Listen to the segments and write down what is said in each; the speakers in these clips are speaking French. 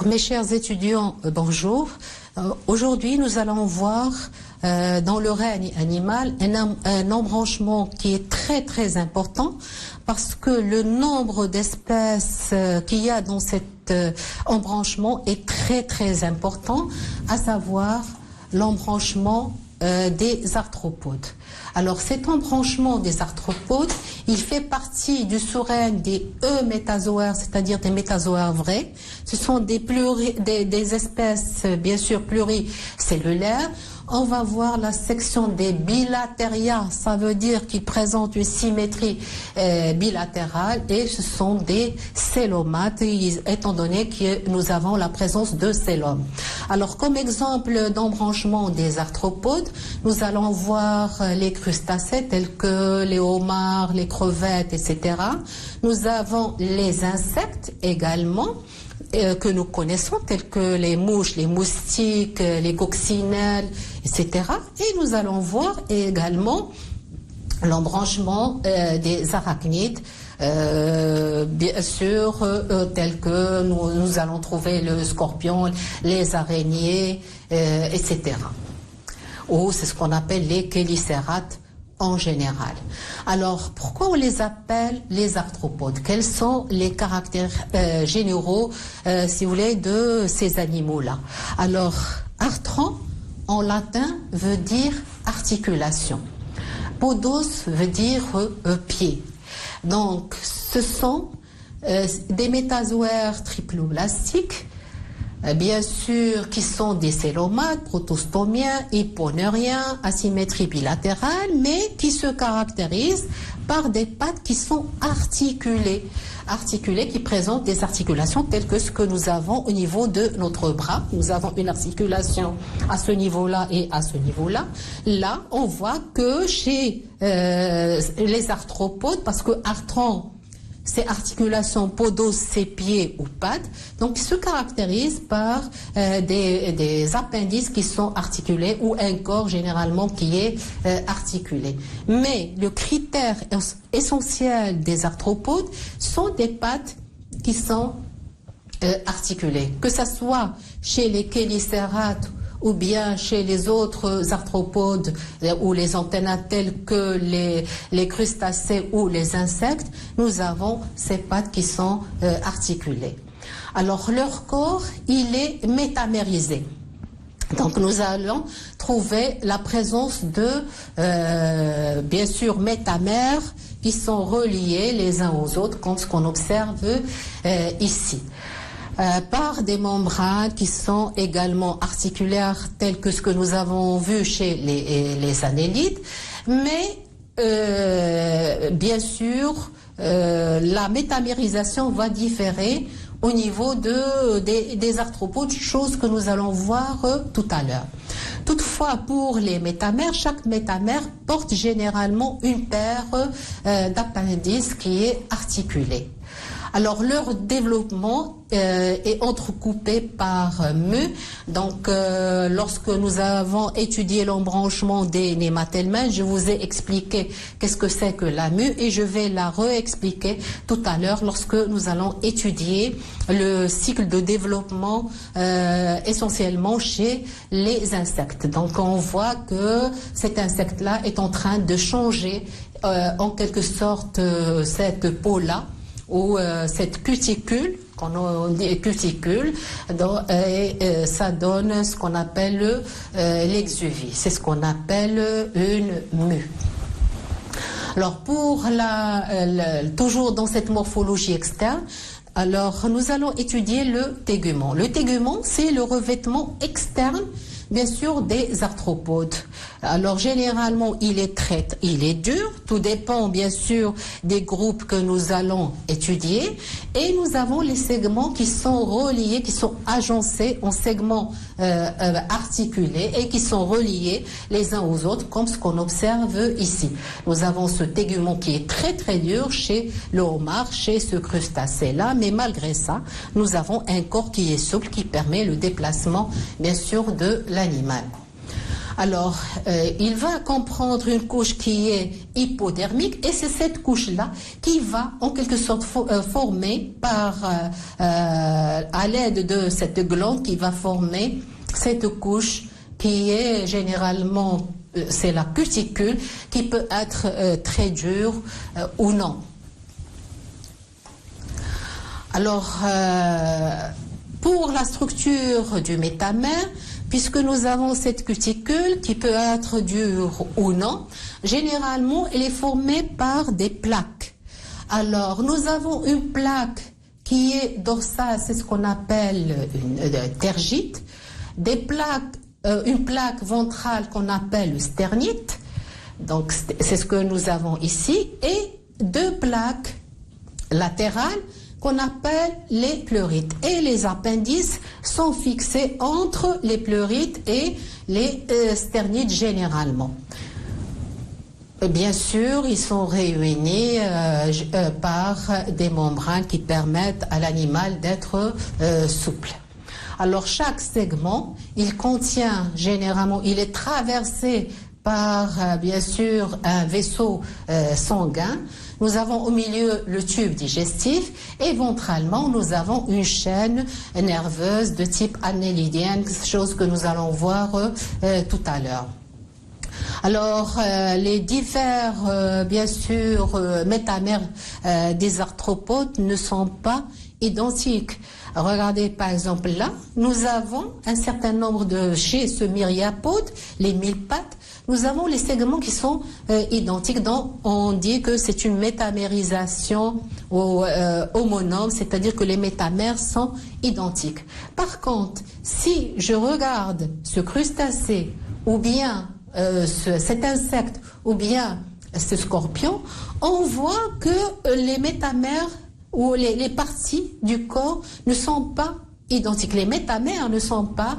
Mes chers étudiants, bonjour. Aujourd'hui, nous allons voir dans le règne animal un embranchement qui est très très important parce que le nombre d'espèces qu'il y a dans cet embranchement est très très important, à savoir l'embranchement des arthropodes. Alors cet embranchement des arthropodes, il fait partie du sous-règne des eumétazoaires, c'est-à-dire des métazoaires vrais. Ce sont des espèces bien sûr pluricellulaires. On va voir la section des bilateria, ça veut dire qu'ils présentent une symétrie bilatérale, et ce sont des célomates, étant donné que nous avons la présence de célomes. Alors comme exemple d'embranchement des arthropodes, nous allons voir les crustacés tels que les homards, les crevettes, etc. Nous avons les insectes également, que nous connaissons, tels que les mouches, les moustiques, les coccinelles, etc. Et nous allons voir également l'embranchement des arachnides, bien sûr, tels que nous allons trouver le scorpion, les araignées, etc. Ou c'est ce qu'on appelle les chélicérates en général. Alors, pourquoi on les appelle les arthropodes? Quels sont les caractères généraux, si vous voulez, de ces animaux-là? Alors, arthron, en latin, veut dire articulation. Podos veut dire pied. Donc, ce sont des métazoaires triploblastiques, bien sûr, qui sont des célomates, protostomiens, hyponeuriens, asymétrie bilatérale, mais qui se caractérisent par des pattes qui sont articulées, qui présentent des articulations telles que ce que nous avons au niveau de notre bras. Nous avons une articulation à ce niveau-là et à ce niveau-là. Là, on voit que chez les arthropodes, parce que arthron, c'est articulation, podos, c'est pieds ou pattes, donc ils se caractérisent par des appendices qui sont articulés ou un corps généralement qui est articulé. Mais le critère essentiel des arthropodes sont des pattes qui sont articulées, que ce soit chez les chélicérates ou bien chez les autres arthropodes ou les antennates tels que les crustacés ou les insectes, nous avons ces pattes qui sont articulées. Alors leur corps, il est métamérisé. Donc nous allons trouver la présence de, bien sûr, métamères qui sont reliés les uns aux autres, comme ce qu'on observe ici. Par des membranes qui sont également articulaires, telles que ce que nous avons vu chez les annélides, mais bien sûr, la métamérisation va différer au niveau des arthropodes, chose que nous allons voir tout à l'heure. Toutefois, pour les métamères, chaque métamère porte généralement une paire d'appendices qui est articulée. Alors leur développement est entrecoupé par mues. Donc lorsque nous avons étudié l'embranchement des nématelmènes, je vous ai expliqué qu'est-ce que c'est que la mue, et je vais la réexpliquer tout à l'heure lorsque nous allons étudier le cycle de développement essentiellement chez les insectes. Donc on voit que cet insecte-là est en train de changer en quelque sorte cette peau-là, ou cette cuticule, qu'on dit cuticule, et ça donne ce qu'on appelle l'exuvie. C'est ce qu'on appelle une mue. Alors pour toujours dans cette morphologie externe, alors nous allons étudier le tégument. Le tégument, c'est le revêtement externe, bien sûr, des arthropodes. Alors généralement, il est dur, tout dépend bien sûr des groupes que nous allons étudier, et nous avons les segments qui sont reliés, qui sont agencés en segments articulés et qui sont reliés les uns aux autres, comme ce qu'on observe ici. Nous avons ce tégument qui est très très dur chez le homard, chez ce crustacé-là, mais malgré ça, nous avons un corps qui est souple, qui permet le déplacement bien sûr de l'animal. Alors, il va comprendre une couche qui est hypodermique et c'est cette couche-là qui va en quelque sorte former à l'aide de cette glande qui va former cette couche qui est généralement, c'est la cuticule qui peut être très dure ou non. Alors, pour la structure du métamère, puisque nous avons cette cuticule qui peut être dure ou non, généralement elle est formée par des plaques. Alors nous avons une plaque qui est dorsale, c'est ce qu'on appelle une tergite, des plaques, une plaque ventrale qu'on appelle le sternite, donc c'est ce que nous avons ici, et deux plaques latérales qu'on appelle les pleurites. Et les appendices sont fixés entre les pleurites et les sternites généralement. Bien sûr, ils sont réunis par des membranes qui permettent à l'animal d'être souple. Alors chaque segment, il contient généralement, il est traversé par bien sûr un vaisseau sanguin. Nous avons au milieu le tube digestif et ventralement nous avons une chaîne nerveuse de type annélidienne, chose que nous allons voir tout à l'heure. Alors les divers bien sûr métamères des arthropodes ne sont pas identiques. Regardez par exemple là, nous avons un certain nombre de chez ce myriapode, les 1000 pattes. Nous avons les segments qui sont identiques, donc on dit que c'est une métamérisation homonome, c'est-à-dire que les métamères sont identiques. Par contre, si je regarde ce crustacé ou bien cet insecte ou bien ce scorpion, on voit que les métamères ou les parties du corps ne sont pas identiques. Les métamères ne sont pas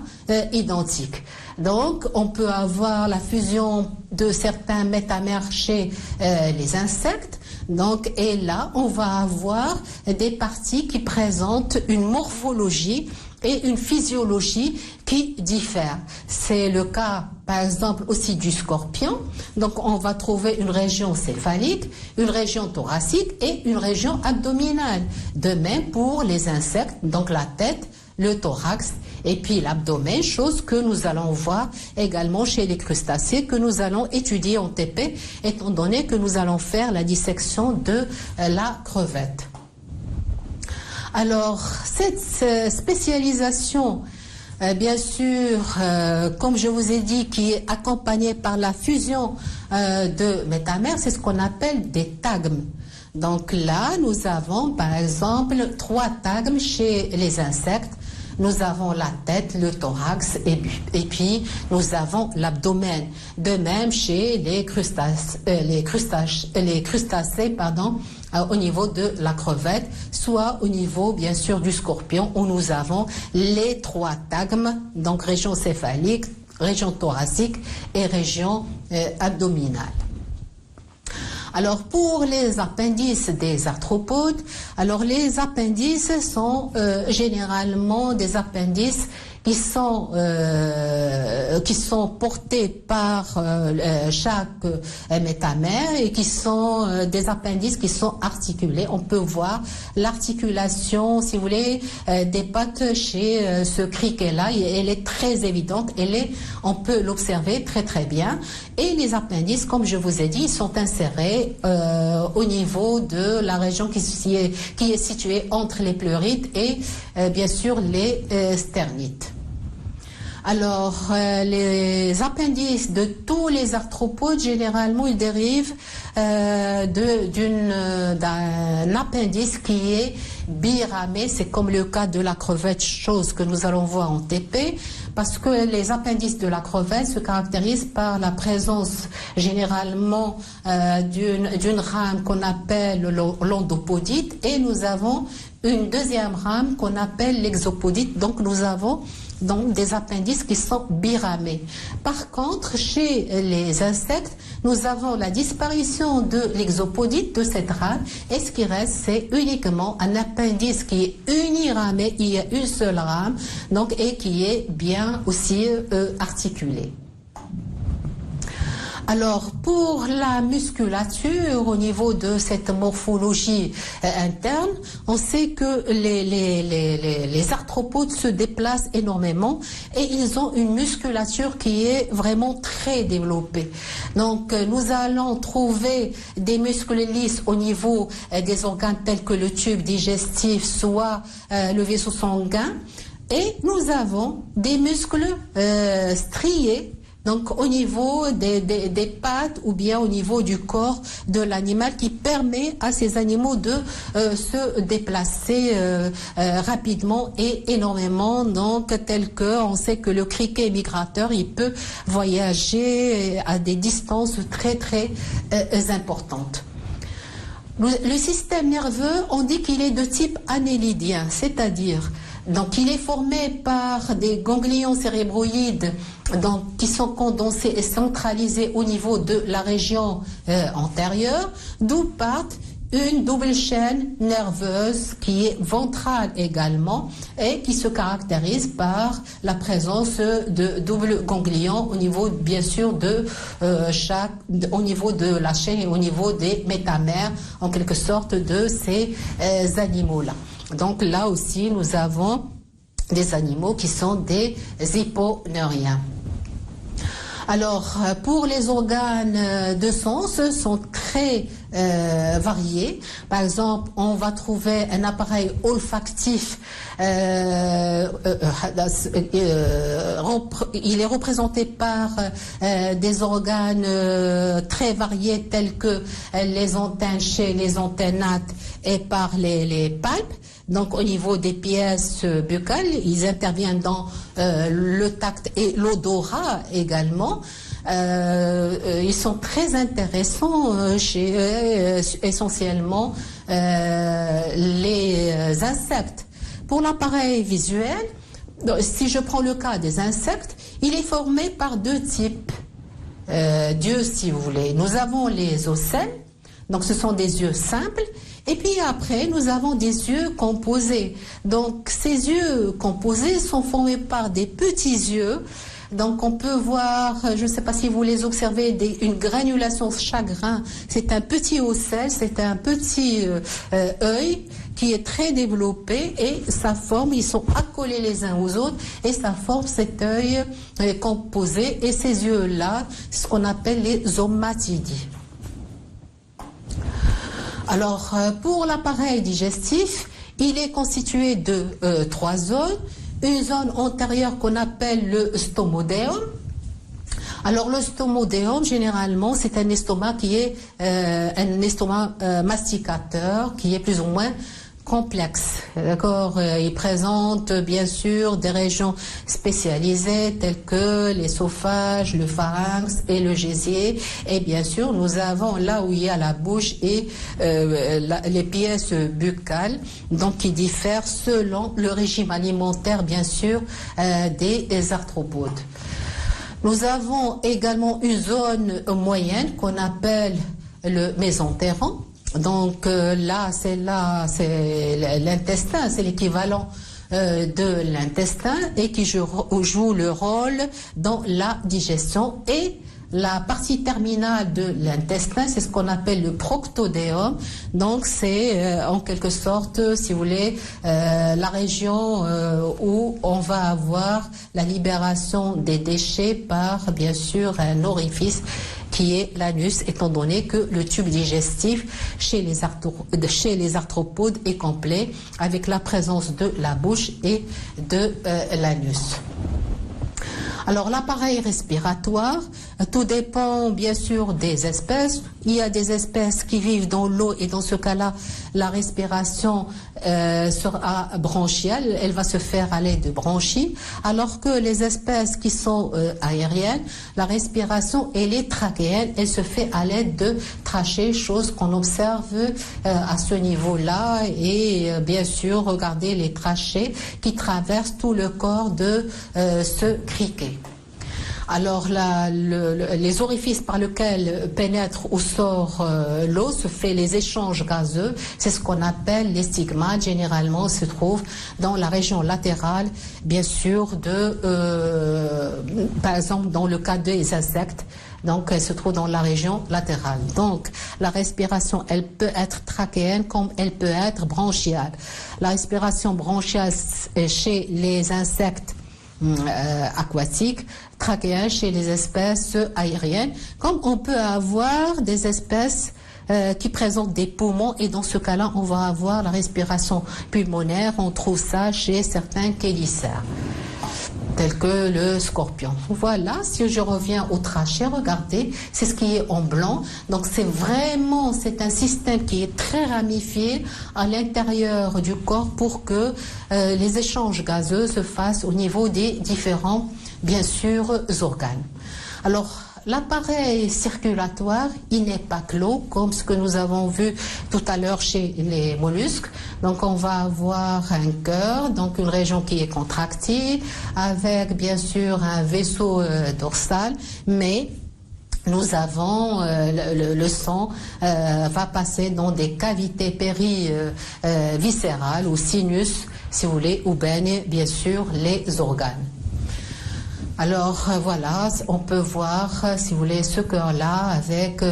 identiques. Donc, on peut avoir la fusion de certains métamères chez les insectes. Donc, et là, on va avoir des parties qui présentent une morphologie et une physiologie qui diffèrent. C'est le cas, par exemple, aussi du scorpion. Donc, on va trouver une région céphalique, une région thoracique et une région abdominale. De même pour les insectes, donc la tête, le thorax et puis l'abdomen, chose que nous allons voir également chez les crustacés que nous allons étudier en TP, étant donné que nous allons faire la dissection de la crevette. Alors, cette spécialisation, bien sûr, comme je vous ai dit, qui est accompagnée par la fusion de métamères, c'est ce qu'on appelle des tagmes. Donc là, nous avons par exemple 3 tagmes chez les insectes. Nous avons la tête, le thorax et puis nous avons l'abdomen. De même chez les crustacés, au niveau de la crevette, soit au niveau bien sûr du scorpion où nous avons les 3 tagmes, donc région céphalique, région thoracique et région abdominale. Alors pour les appendices des arthropodes, alors les appendices sont généralement des appendices qui sont portés par chaque métamère et qui sont des appendices qui sont articulés. On peut voir l'articulation, si vous voulez, des pattes chez ce criquet-là. Elle est très évidente. On peut l'observer très très bien. Et les appendices, comme je vous ai dit, sont insérés au niveau de la région qui est située entre les pleurites et bien sûr les sternites. Alors, les appendices de tous les arthropodes, généralement, ils dérivent d'un appendice qui est biramé. C'est comme le cas de la crevette, chose que nous allons voir en TP, parce que les appendices de la crevette se caractérisent par la présence généralement d'une rame qu'on appelle l'endopodite, et nous avons une deuxième rame qu'on appelle l'exopodite. Donc, nous avons des appendices qui sont biramés. Par contre, chez les insectes, nous avons la disparition de l'exopodite, de cette rame, et ce qui reste, c'est uniquement un appendice qui est uniramé, il y a une seule rame, donc, et qui est bien aussi articulé. Alors, pour la musculature, au niveau de cette morphologie interne, on sait que les arthropodes se déplacent énormément et ils ont une musculature qui est vraiment très développée. Donc, nous allons trouver des muscles lisses au niveau des organes tels que le tube digestif, soit le vaisseau sanguin, et nous avons des muscles striés, donc au niveau des pattes ou bien au niveau du corps de l'animal, qui permet à ces animaux de se déplacer rapidement et énormément. Donc tel que on sait que le criquet migrateur, il peut voyager à des distances très très importantes. Le système nerveux, on dit qu'il est de type annélidien, c'est-à-dire donc il est formé par des ganglions cérébroïdes donc, qui sont condensés et centralisés au niveau de la région antérieure, d'où partent une double chaîne nerveuse qui est ventrale également et qui se caractérise par la présence de double ganglions au niveau bien sûr de au niveau de la chaîne et au niveau des métamères en quelque sorte de ces animaux-là. Donc là aussi nous avons des animaux qui sont des hyponeuriens. Alors, pour les organes de sens, sont très variés. Par exemple, on va trouver un appareil olfactif. Il est représenté par des organes très variés tels que les antennes chez les antennates et par les palpes. Donc au niveau des pièces buccales, ils interviennent dans le tact et l'odorat également. Ils sont très intéressants chez essentiellement les insectes. Pour l'appareil visuel, si je prends le cas des insectes, il est formé par deux types d'yeux si vous voulez. Nous avons les ocelles, donc ce sont des yeux simples. Et puis après, nous avons des yeux composés. Donc ces yeux composés sont formés par des petits yeux. Donc on peut voir, je ne sais pas si vous les observez, une granulation chagrin. C'est un petit ocelle, c'est un petit œil qui est très développé et ça forme, ils sont accolés les uns aux autres et ça forme cet œil composé. Et ces yeux-là, c'est ce qu'on appelle les ommatidies. Alors, pour l'appareil digestif, il est constitué de trois zones. Une zone antérieure qu'on appelle le stomodéum. Alors, le stomodéum, généralement, c'est un estomac qui est un estomac masticateur, qui est plus ou moins complexe, d'accord. Il présente bien sûr des régions spécialisées telles que l'esophage, le pharynx et le gésier. Et bien sûr, nous avons là où il y a la bouche et les pièces buccales, donc qui diffèrent selon le régime alimentaire, bien sûr, des arthropodes. Nous avons également une zone moyenne qu'on appelle le mésentérone. Donc là, c'est l'intestin, c'est l'équivalent de l'intestin et qui joue le rôle dans la digestion. Et la partie terminale de l'intestin, c'est ce qu'on appelle le proctodéum. Donc c'est en quelque sorte, si vous voulez, la région où on va avoir la libération des déchets par, bien sûr, un orifice qui est l'anus, étant donné que le tube digestif chez les arthropodes est complet avec la présence de la bouche et de l'anus. Alors l'appareil respiratoire, tout dépend bien sûr des espèces. Il y a des espèces qui vivent dans l'eau et dans ce cas-là, la respiration sera bronchiale, elle va se faire à l'aide de bronchies, alors que les espèces qui sont aériennes, la respiration elle est trachéenne, elle se fait à l'aide de trachées, chose qu'on observe à ce niveau-là. Et bien sûr, regardez les trachées qui traversent tout le corps de ce criquet. Alors les orifices par lesquels pénètre ou sort l'eau se fait les échanges gazeux. C'est ce qu'on appelle les stigmates. Généralement, se trouvent dans la région latérale, bien sûr, par exemple, dans le cas des insectes, Donc, elle se trouve dans la région latérale. Donc, la respiration, elle peut être trachéenne comme elle peut être bronchiale. La respiration bronchiale chez les insectes aquatiques, trachéenne chez les espèces aériennes, comme on peut avoir des espèces qui présentent des poumons, et dans ce cas-là, on va avoir la respiration pulmonaire. On trouve ça chez certains chélicères, tels que le scorpion. Voilà, si je reviens au trachée, regardez, c'est ce qui est en blanc. Donc c'est un système qui est très ramifié à l'intérieur du corps pour que les échanges gazeux se fassent au niveau des différents, bien sûr, organes. Alors, l'appareil circulatoire, il n'est pas clos, comme ce que nous avons vu tout à l'heure chez les mollusques. Donc, on va avoir un cœur, donc une région qui est contractile, avec bien sûr un vaisseau dorsal, mais nous avons le sang va passer dans des cavités périviscérales ou sinus, si vous voulez, ou bien sûr les organes. Alors voilà, on peut voir, si vous voulez, ce cœur-là avec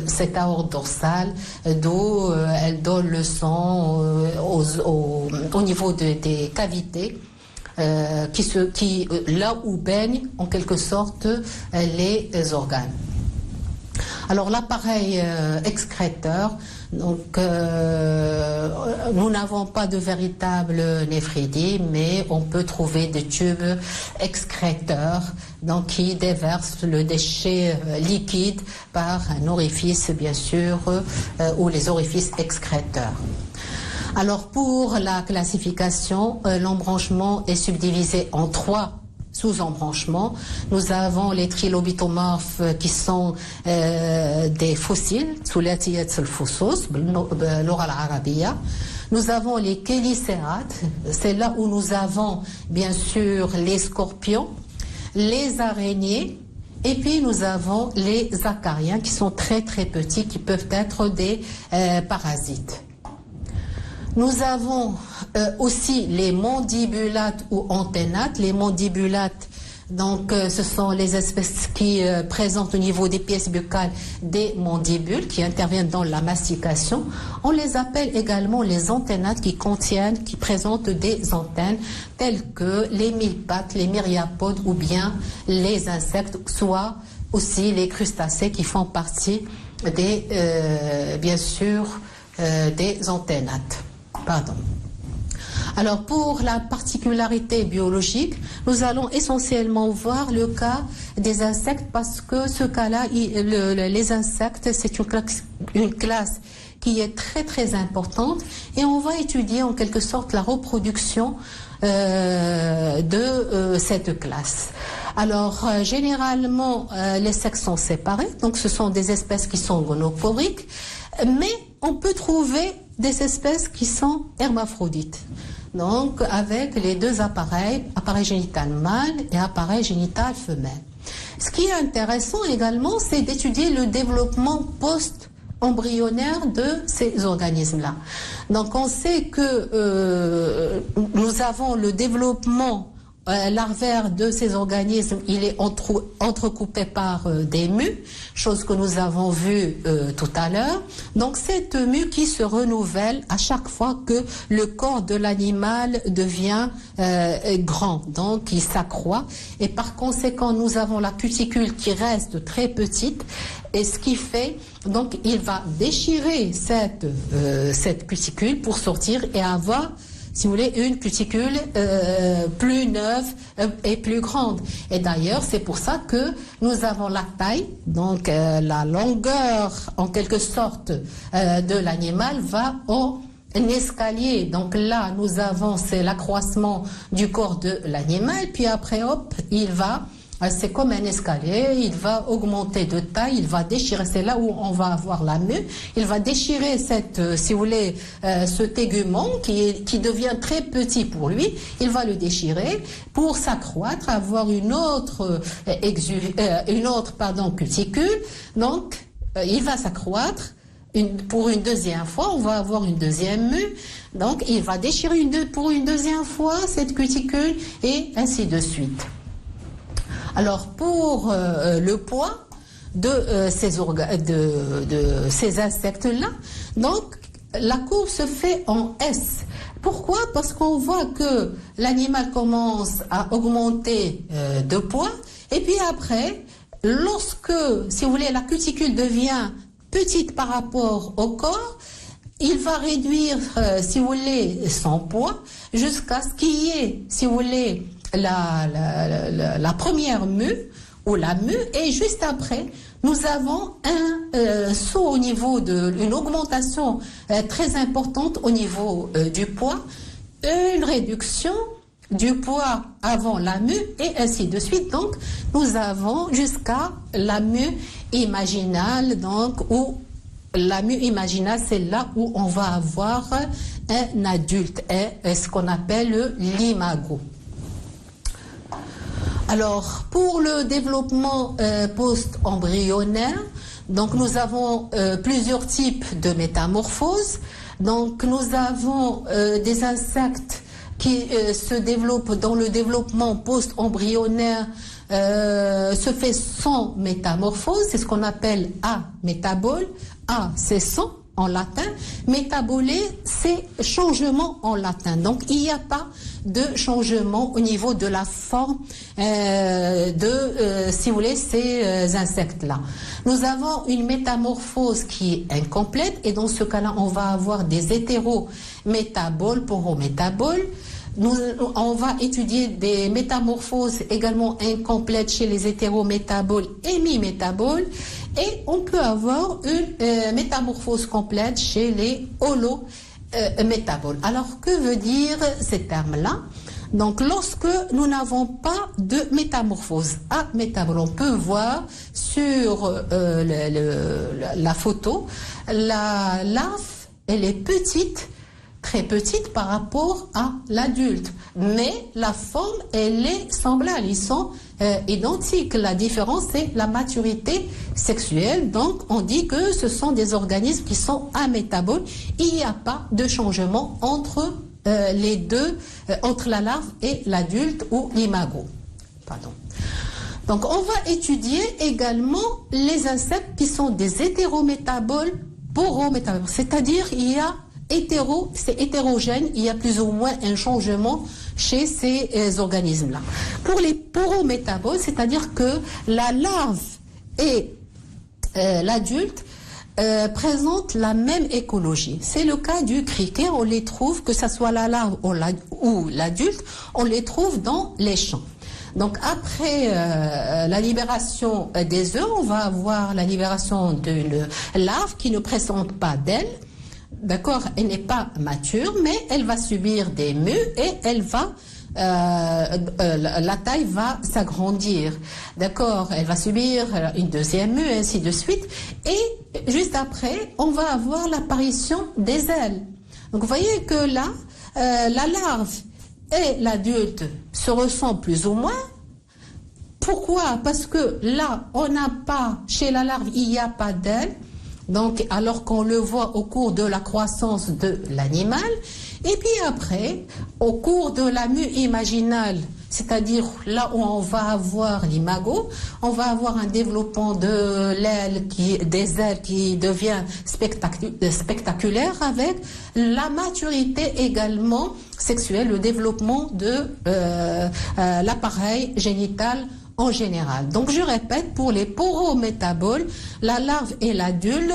cette aorte dorsale d'où elle donne le sang au niveau des cavités là où baignent en quelque sorte les organes. Alors l'appareil excréteur, donc nous n'avons pas de véritable néphridie, mais on peut trouver des tubes excréteurs, donc qui déversent le déchet liquide par un orifice, bien sûr, ou les orifices excréteurs. Alors pour la classification, l'embranchement est subdivisé en 3 sous-embranchements. Nous avons les trilobitomorphes qui sont des fossiles, ثلاثية الفصوص باللغة العربية. Nous avons les chélicérates, c'est là où nous avons bien sûr les scorpions, les araignées, et puis nous avons les acariens qui sont très très petits, qui peuvent être des parasites. Nous avons aussi les mandibulates ou antennates. Les mandibulates, donc ce sont les espèces qui présentent au niveau des pièces buccales des mandibules, qui interviennent dans la mastication. On les appelle également les antennates qui présentent des antennes, telles que les mille-pattes, les myriapodes ou bien les insectes, soit aussi les crustacés qui font partie des, bien sûr, des antennates. Pardon. Alors pour la particularité biologique, nous allons essentiellement voir le cas des insectes, parce que ce cas-là, les insectes, c'est une classe qui est très très importante, et on va étudier en quelque sorte la reproduction de cette classe. Alors généralement les sexes sont séparés, donc ce sont des espèces qui sont gonoporiques, mais on peut trouver des espèces qui sont hermaphrodites, donc avec les deux appareil génital mâle et appareil génital femelle. Ce qui est intéressant également, c'est d'étudier le développement post-embryonnaire de ces organismes-là. Donc on sait que nous avons le développement larvaire de ces organismes, il est entrecoupé par des mues, chose que nous avons vue tout à l'heure. Donc cette mue qui se renouvelle à chaque fois que le corps de l'animal devient grand, donc il s'accroît, et par conséquent nous avons la cuticule qui reste très petite, et ce qui fait, donc il va déchirer cette cuticule pour sortir et avoir, si vous voulez, une cuticule plus neuve et plus grande. Et d'ailleurs, c'est pour ça que nous avons la taille, donc la longueur, en quelque sorte, de l'animal va en escalier. Donc là, nous avons, c'est l'accroissement du corps de l'animal, puis après, hop, c'est comme un escalier, il va augmenter de taille, il va déchirer, c'est là où on va avoir la mue, il va déchirer si vous voulez, ce tégument qui devient très petit pour lui, il va le déchirer pour s'accroître, avoir une autre cuticule, donc il va s'accroître. Pour une deuxième fois, on va avoir une deuxième mue, donc il va déchirer pour une deuxième fois cette cuticule, et ainsi de suite. Alors pour le poids, de ces insectes-là. Donc, la courbe se fait en S. Pourquoi? Parce qu'on voit que l'animal commence à augmenter de poids, et puis après, lorsque, si vous voulez, la cuticule devient petite par rapport au corps, il va réduire, si vous voulez, son poids jusqu'à ce qu'il y ait, si vous voulez, la première mue ou la mue, et juste après, nous avons un saut au niveau une augmentation très importante au niveau du poids, une réduction du poids avant la mue et ainsi de suite. Donc, nous avons jusqu'à la mue imaginale, donc où la mue imaginale, c'est là où on va avoir un adulte, et ce qu'on appelle l'imago. Alors, pour le développement post-embryonnaire, donc nous avons plusieurs types de métamorphoses. Donc, nous avons des insectes qui se développent dans le développement post-embryonnaire, se fait sans métamorphose, c'est ce qu'on appelle amétabole. A, c'est sans en latin. Métabolé, c'est changement en latin. Donc, il n'y a pas de changement au niveau de la forme si vous voulez, ces insectes-là. Nous avons une métamorphose qui est incomplète, et dans ce cas-là, on va avoir des hétérométaboles, porométaboles. On va étudier des métamorphoses également incomplètes chez les hétérométaboles et mi-métaboles, et on peut avoir une métamorphose complète chez les holométaboles. Alors, que veut dire ces termes-là? Donc, lorsque nous n'avons pas de métamorphose amétabole, on peut voir sur la photo, la larve, elle est petite, très petite par rapport à l'adulte, mais la forme, elle est semblable, ils sont identiques. La différence, c'est la maturité sexuelle. Donc, on dit que ce sont des organismes qui sont amétaboles. Il n'y a pas de changement entre les deux, entre la larve et l'adulte ou l'imago. Pardon. Donc, on va étudier également les insectes qui sont des hétérométaboles, porométaboles, c'est-à-dire il y a c'est hétérogène, il y a plus ou moins un changement chez ces organismes-là. Pour les porométaboles, c'est-à-dire que la larve et l'adulte présentent la même écologie. C'est le cas du criquet, on les trouve, que ce soit la larve ou l'adulte, on les trouve dans les champs. Donc après la libération des œufs, on va avoir la libération d'une larve qui ne présente pas d'aile. D'accord, elle n'est pas mature, mais elle va subir des mues et elle va, la taille va s'agrandir. D'accord, elle va subir une deuxième mue, ainsi de suite. Et juste après, on va avoir l'apparition des ailes. Donc vous voyez que là, la larve et l'adulte se ressemblent plus ou moins. Pourquoi? Parce que là, on n'a pas, chez la larve, il n'y a pas d'ailes. Donc, alors qu'on le voit au cours de la croissance de l'animal, et puis après, au cours de la mue imaginale, c'est-à-dire là où on va avoir l'imago, on va avoir un développement de des ailes qui devient spectaculaire, avec la maturité également sexuelle, le développement de l'appareil génital en général. Donc je répète, pour les porométaboles, la larve et l'adulte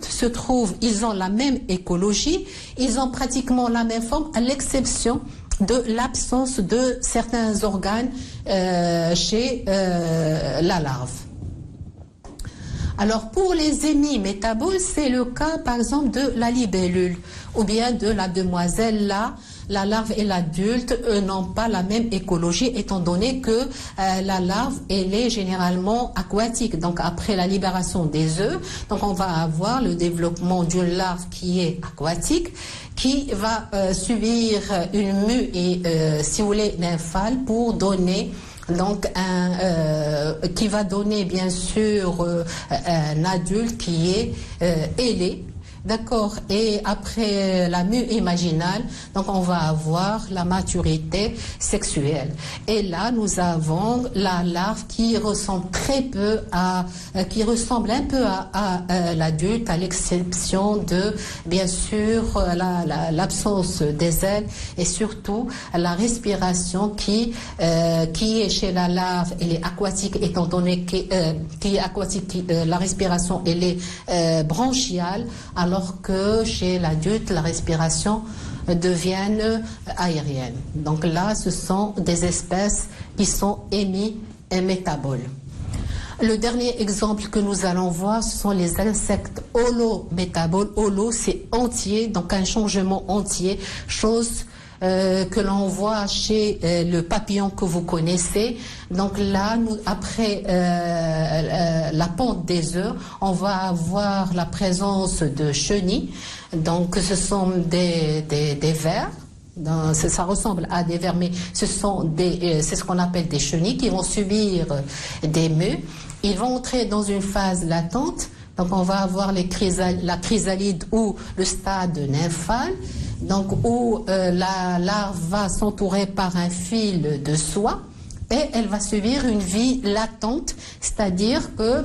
se trouvent, ils ont la même écologie, ils ont pratiquement la même forme, à l'exception de l'absence de certains organes chez la larve. Alors pour les hémimétaboles, c'est le cas par exemple de la libellule ou bien de la demoiselle là. La larve et l'adulte n'ont pas la même écologie, étant donné que la larve, elle est généralement aquatique. Donc après la libération des œufs, donc on va avoir le développement d'une larve qui est aquatique, qui va subir une mue et, si vous voulez, nymphale pour donner donc qui va donner bien sûr un adulte qui est ailé. D'accord. Et après la mue imaginale, donc on va avoir la maturité sexuelle. Et là, nous avons la larve qui ressemble très peu qui ressemble un peu à l'adulte, à l'exception de, bien sûr, l'absence des ailes et surtout la respiration qui est chez la larve, elle est aquatique étant donné qui est aquatique, la respiration elle est branchiale, alors que chez l'adulte, la respiration devient aérienne. Donc là, ce sont des espèces qui sont hémimétaboles. Le dernier exemple que nous allons voir, ce sont les insectes holométaboles. Holo, c'est entier, donc un changement entier, chose que l'on voit chez le papillon que vous connaissez. Donc là, après la ponte des œufs, on va avoir la présence de chenilles. Donc ce sont des vers. Ça ressemble à des vers, mais c'est ce qu'on appelle des chenilles qui vont subir des mues. Ils vont entrer dans une phase latente. Donc on va avoir la chrysalide ou le stade nymphal, donc où la larve va s'entourer par un fil de soie et elle va subir une vie latente, c'est-à-dire que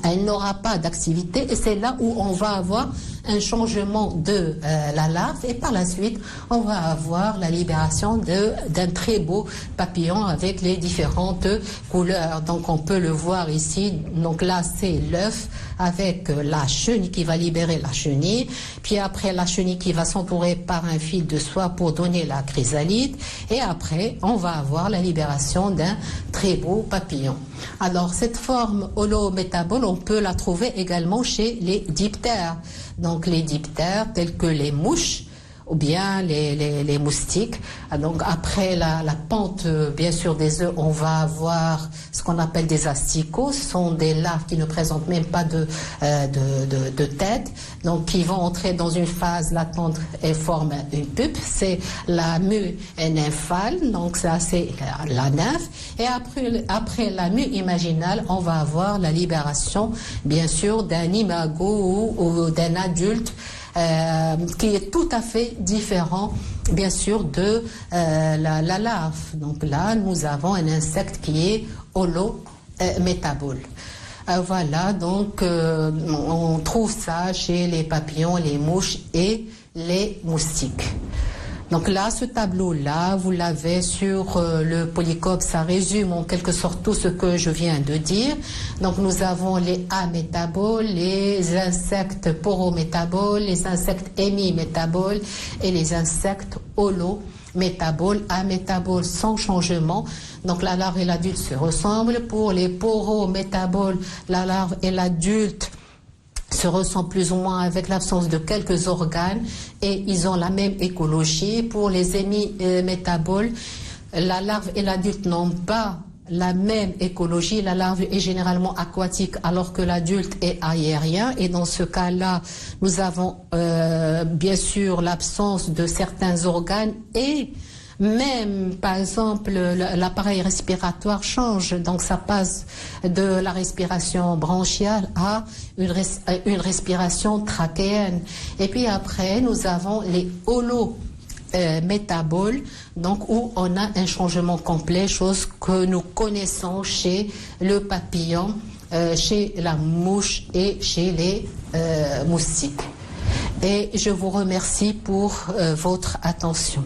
elle n'aura pas d'activité et c'est là où on va avoir un changement de la larve et par la suite on va avoir la libération d'un très beau papillon avec les différentes couleurs. Donc on peut le voir ici, donc là c'est l'œuf avec la chenille qui va libérer la chenille, puis après la chenille qui va s'entourer par un fil de soie pour donner la chrysalide et après on va avoir la libération d'un très beau papillon. Alors cette forme holométabole on peut la trouver également chez les diptères. Donc les diptères tels que les mouches ou bien les moustiques. Donc après la pente bien sûr des œufs, on va avoir ce qu'on appelle des asticots. Ce sont des larves qui ne présentent même pas de tête, donc qui vont entrer dans une phase latente et forment une pupe. C'est la mue nymphale, donc ça c'est la nymphe. Et après la mue imaginale, on va avoir la libération bien sûr d'un imago ou d'un adulte qui est tout à fait différent, bien sûr, de la larve. Donc là, nous avons un insecte qui est holométabole. Voilà, donc on trouve ça chez les papillons, les mouches et les moustiques. Donc là, ce tableau-là, vous l'avez sur le Polycope, ça résume en quelque sorte tout ce que je viens de dire. Donc nous avons les amétaboles, les insectes porométaboles, les insectes hémimétaboles et les insectes holométaboles, amétaboles sans changement. Donc la larve et l'adulte se ressemblent. Pour les porométaboles, la larve et l'adulte se ressemblent plus ou moins avec l'absence de quelques organes et ils ont la même écologie. Pour les hémimétaboles, la larve et l'adulte n'ont pas la même écologie. La larve est généralement aquatique alors que l'adulte est aérien et dans ce cas-là, nous avons bien sûr l'absence de certains organes et même, par exemple, l'appareil respiratoire change, donc ça passe de la respiration branchiale à une respiration trachéenne. Et puis après, nous avons les holométaboles, donc où on a un changement complet, chose que nous connaissons chez le papillon, chez la mouche et chez les moustiques. Et je vous remercie pour votre attention.